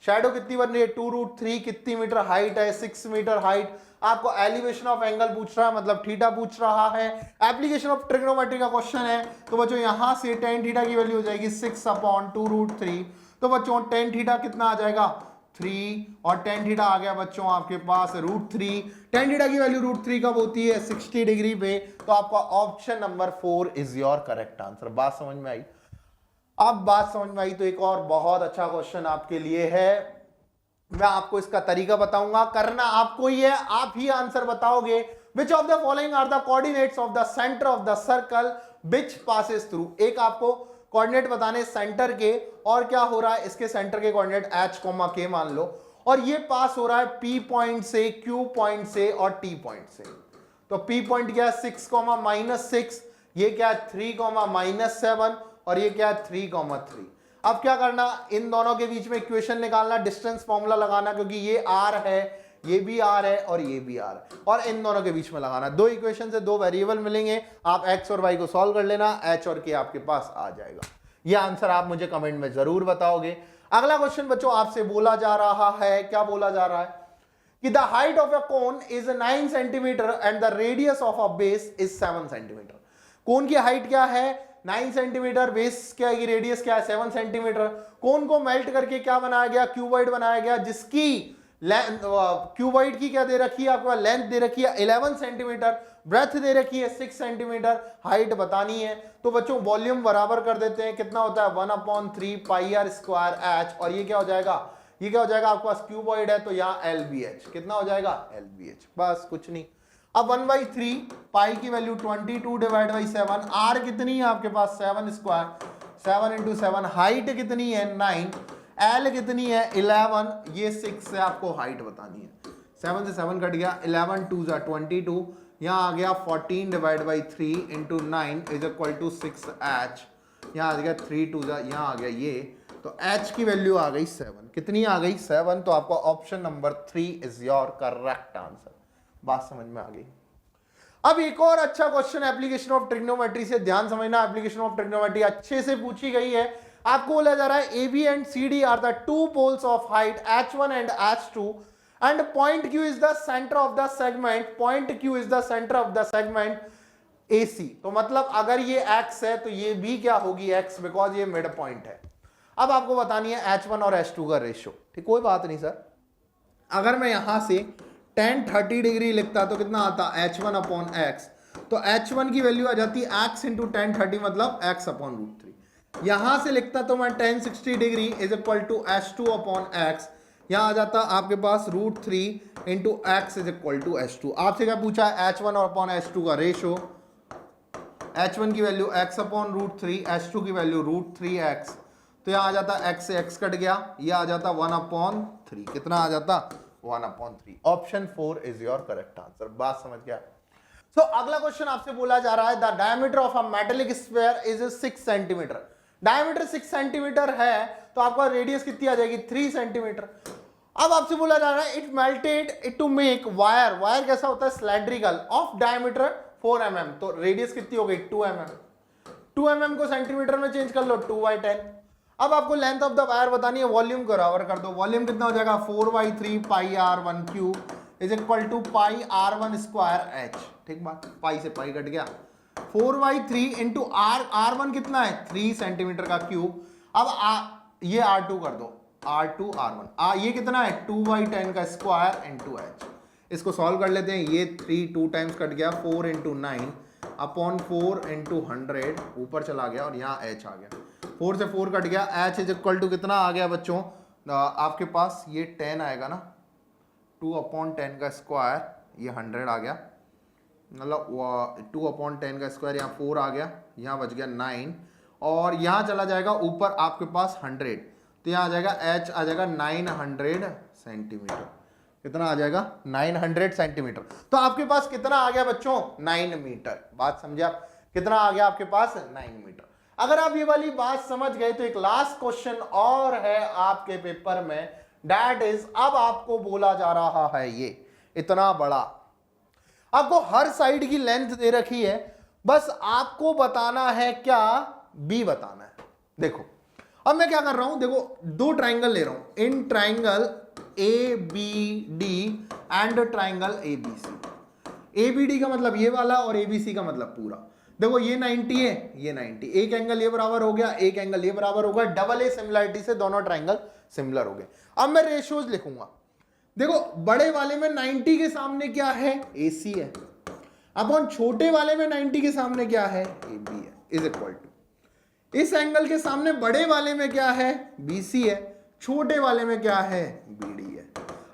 शैडो कितनी बन रही है, 2√3, कितनी मीटर हाइट है, 6 मीटर हाइट। आपको एलिवेशन ऑफ एंगल पूछ रहा है, मतलब थीटा पूछ रहा है, एप्लीकेशन ऑफ ट्रिग्नोमेट्री का क्वेश्चन है। तो बच्चों यहां से tan थीटा की वैल्यू हो जाएगी 6/2√3। तो बच्चों tan थीटा कितना आ जाएगा, 3, और tan थीटा आ गया बच्चों आपके पास √3। tan थीटा की वैल्यू √3 कब होती है, 60 डिग्री पे। तो आपका option number 4 is your correct answer. बात समझ में आई। अब बात समझ में आई तो एक और बहुत अच्छा क्वेश्चन आपके लिए है, मैं आपको इसका तरीका बताऊंगा, करना आपको ही है, आप ही आंसर बताओगे। Which of the following are the coordinates of the centre of the circle which passes through. एक आपको कोऑर्डिनेट बताने सेंटर के, और क्या हो रहा है, इसके सेंटर के कोऑर्डिनेट h, k मान लो, और ये पास हो रहा है P पॉइंट से, Q पॉइंट से और T पॉइंट से। तो P पॉइंट क्या है 6, ये क्या है 3, -7, और ये क्या है 3, 3। अब क्या करना, इन दोनों के बीच में इक्वेशन निकालना, डिस्टेंस फॉर्मूला लगाना, क्योंकि ये r है, ये भी r है और ये भी r है, और इन दोनों के बीच में लगाना। 2 इक्वेशन से 2 वेरिएबल मिलेंगे, आप x और y को सॉल्व कर लेना, h और k आपके पास आ जाएगा। ये आंसर आप मुझे कमेंट में जरूर बताओगे। अगला क्वेश्चन बच्चों आपसे बोला जा रहा है, क्या बोला जा रहा है कि the height of a cone is 9 centimetre and the radius of a base is 7 centimetre. Cone की हाइट क्या है, 9 सेंटीमीटर, बेस क्या है, रेडियस क्या है 7 सेंटीमीटर। कोन को मेल्ट करके क्या बनाया गया, क्यूबॉइड बनाया गया, जिसकी क्यूबॉइड की क्या दे रखी है आपके पास, लेंथ दे रखी है 11 सेंटीमीटर, ब्रेथ दे रखी है 6 सेंटीमीटर, हाइट बतानी है। तो बच्चों वॉल्यूम बराबर कर देते हैं, कितना होता है 1/3 पाई आर स्क्वायर एच, और ये क्या हो जाएगा, ये क्या हो जाएगा, आपके पास क्यूबॉइड है तो यहाँ LBH कितना हो जाएगा LBH, बस कुछ नहीं। अब 1/3 पाई की वैल्यू 22 डिवाइड बाई 7, आर कितनी है आपके पास 7 स्क्वायर, 7 इंटू 7, हाइट कितनी है 9, एल कितनी है 11, ये 6 से आपको हाइट बतानी है। 7 से 7 कट गया, 11 2 जा 22, यहाँ आ गया 14 divide by 3 into 9 is equal to 6H, यहाँ आ गया 3 2 जा, यहाँ आ गया ये, तो H की वैल्यू आ गई 7, कितनी आ गई 7, तो आपका option number 3 is your correct answer. बात समझ में आ गई। अब एक और अच्छा क्वेश्चन एप्लीकेशन ऑफ ट्रिग्नोमेट्री से, ध्यान समझना, एप्लीकेशन ऑफ ट्रिग्नोमेट्री अच्छे से पूछी गई है। आपको बोला जा रहा है AB and CD are the two poles of height H1 and H2 and point Q is the centre of the segment, point Q is the centre of the segment AC। तो मतलब अगर ये X है तो ये भी क्या होगी X, बिकॉज ये मिड पॉइंट है। अब आपको बतानी है H1 और H2 का रेशियो, ठीक, कोई बात नहीं सर। अगर मैं यहां से tan 30 डिग्री लिखता तो कितना आता H1 अपॉन X, तो H1 की वैल्यू आ जाती X इंटू tan 30 मतलब X अपॉन √3। यहां से लिखता तो मैं tan 60 degree is equal to H2 upon X, यहां आ जाता आपके पास √3 into X is equal to H2। आपसे क्या पूछा है H1 और अपॉन H2 का रेशियो, H1 की वैल्यू X अपॉन √3, H2 की वैल्यू √3X, तो यहां आ जाता X से X कट गया, यह आ जाता 1/3, कितना आ जाता 1/3। Option 4 is your correct answer. बात समझ गया। सो अगला क्वेश्चन आपसे बोला जा रहा है the diameter of a metallic sphere is 6 centimetre. Diameter 6 centimetre है तो आपका रेडियस कितनी आ जाएगी 3 सेंटीमीटर। अब आपसे बोला जा रहा है it melted it to make wire, wire कैसा होता है सिलेंड्रिकल, ऑफ डायमीटर 4 mm, तो रेडियस कितनी हो गई 2 mm। 2 mm को सेंटीमीटर में चेंज कर लो 2/10। अब आपको लेंथ ऑफ द वायर बतानी है, वॉल्यूम को बराबर कर दो, वॉल्यूम कितना हो जाएगा 4/3 pi r1 cube is equal to pi r1 square h, ठीक बात, पाई से पाई कट गया, 4/3 इंटू r1 कितना है 3 सेंटीमीटर का क्यूब। अब ये r2 कर दो, r2 r1 ये कितना है 2/10 का स्क्वायर इंटू h। इसको सॉल्व कर लेते हैं, ये 3 2 टाइम्स कट गया, 4 इंटू 9 अपॉन 4 इंटू 100 ऊपर चला गया और यहाँ h आ गया, 4 से 4 कट गया, h इज इक्वल टू कितना आ गया बच्चों आपके पास, ये 10 आएगा ना, 2/10 का स्क्वायर, ये 100 आ गया, मतलब 2/10 का स्क्वायर, यहाँ 4 आ गया, यहाँ बच गया 9 और यहाँ चला जाएगा ऊपर आपके पास 100, तो यहाँ आ जाएगा h आ जाएगा 900 सेंटीमीटर, कितना आ जाएगा 900 सेंटीमीटर। तो आपके पास कितना आ गया बच्चों 9 मीटर। बात समझे आप, कितना आ गया आपके पास 9 मीटर। अगर आप ये वाली बात समझ गए तो एक लास्ट क्वेश्चन और है आपके पेपर में, दैट इज अब आपको बोला जा रहा है ये इतना बड़ा, आपको हर साइड की लेंथ दे रखी है, बस आपको बताना है क्या बी बताना है। देखो अब मैं क्या कर रहा हूं, देखो दो ट्राइंगल ले रहा हूं, in triangle ABD and triangle ABC। ABD का मतलब ये वाला और ABC का मतलब पूरा। देखो ये 90 है, ये 90, एक एंगल ये बराबर हो गया, एक एंगल ये बराबर हो गया, डबल ए सिमिलरिटी से दोनों ट्राइंगल सिमिलर हो गए। अब मैं रेशियोज लिखूंगा, देखो बड़े वाले में 90 के सामने क्या है AC है, अब छोटे वाले में 90 के सामने क्या है AB है, इज इक्वल टू इस एंगल के सामने बड़े वाले में क्या है BC है, छोटे वाले में क्या है BD है।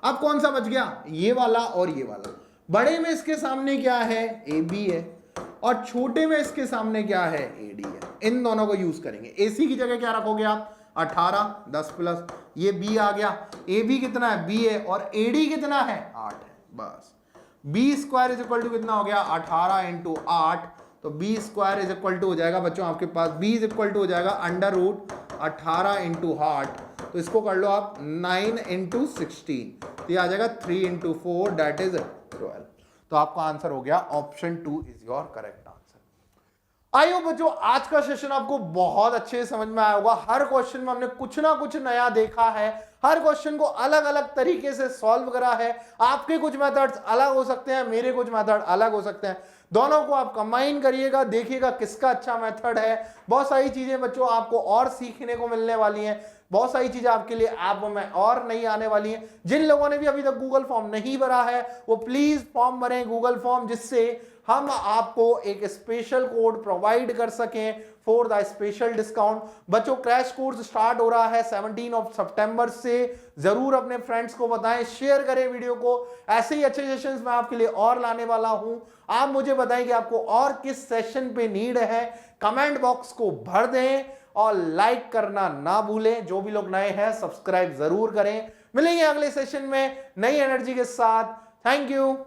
अब कौन सा बच गया ये वाला और ये वाला, बड़े में इसके सामने क्या है AB है और छोटे में इसके सामने क्या है AD है। इन दोनों को यूज करेंगे। AC की जगह क्या रखोगे आप 18, 10 प्लस ये B आ गया, AB कितना है B है और AD कितना है 8 है, बस B square is equal to कितना हो गया 18 इंटू 8, तो B square is equal to हो जाएगा बच्चों आपके पास B इज इक्वल टू हो जाएगा अंडर रूट 18 इंटू 8, तो इसको कर लो आप 9 इंटू 16, तो ये आ जाएगा 3 इंटू 4 दैट इज 12। तो आपका आंसर हो गया option 2 is your correct answer. I hope बच्चों आज का सेशन आपको बहुत अच्छे से समझ में आया होगा। हर क्वेश्चन में हमने कुछ ना कुछ नया देखा है, हर क्वेश्चन को अलग अलग तरीके से सॉल्व करा है। आपके कुछ मेथड्स अलग हो सकते हैं, मेरे कुछ मेथड अलग हो सकते हैं, दोनों को आप कंबाइन करिएगा, देखिएगा किसका अच्छा मेथड है। बहुत सारी चीजें बच्चों आपको और सीखने को मिलने वाली हैं, बहुत सारी चीजें आपके लिए ऐप में और नहीं आने वाली हैं। जिन लोगों ने भी अभी तक गूगल फॉर्म नहीं भरा है वो प्लीज फॉर्म भरें गूगल फॉर्म, जिससे हम आपको एक स्पेशल कोड प्रोवाइड कर सकें फॉर द स्पेशल डिस्काउंट। बच्चों क्रैश कोर्स स्टार्ट हो रहा है 17 सितंबर से। जरूर अपने फ्रेंड्स को बताएं, शेयर करें वीडियो को। ऐसे ही अच्छे सेशंस मैं आपके लिए और लाने वाला हूं। आप मुझे बताएं कि आपको और किस सेशन पे नीड है, कमेंट बॉक्स को भर दें और लाइक करना ना भूलें। जो भी लोग नए हैं सब्सक्राइब जरूर करें। मिलेंगे अगले सेशन में नई एनर्जी के साथ। Thank you.